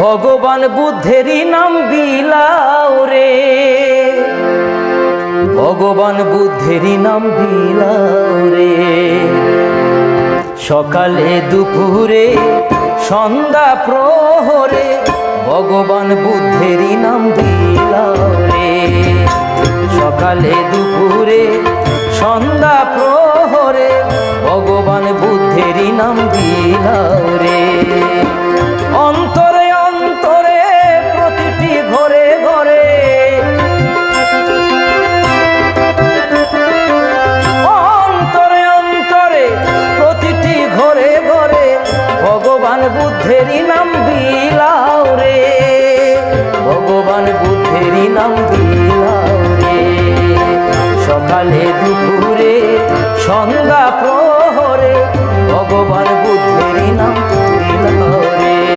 ভগবান বুদ্ধেরই নাম বিলাও রে, ভগবান বুদ্ধেরই নাম বিলাও রে। সকালে দুপুরে সন্ধ্যা প্রহরে ভগবান বুদ্ধেরই নাম বিলাও রে। সকালে দুপুরে সন্ধ্যা প্রহরে ভগবান বুদ্ধেরই নাম বিলাও রে। অন্তরে অন্তরে প্রতিটি ঘরে ঘরে, অন্তরে অন্তরে প্রতিটি ঘরে ঘরে ভগবান বুদ্ধেরই নাম বিলাও রে, ভগবান বুদ্ধেরই নাম বিলাও রে। সকালে দুপুরে সন্ধ্যা প্রহরে ভগবান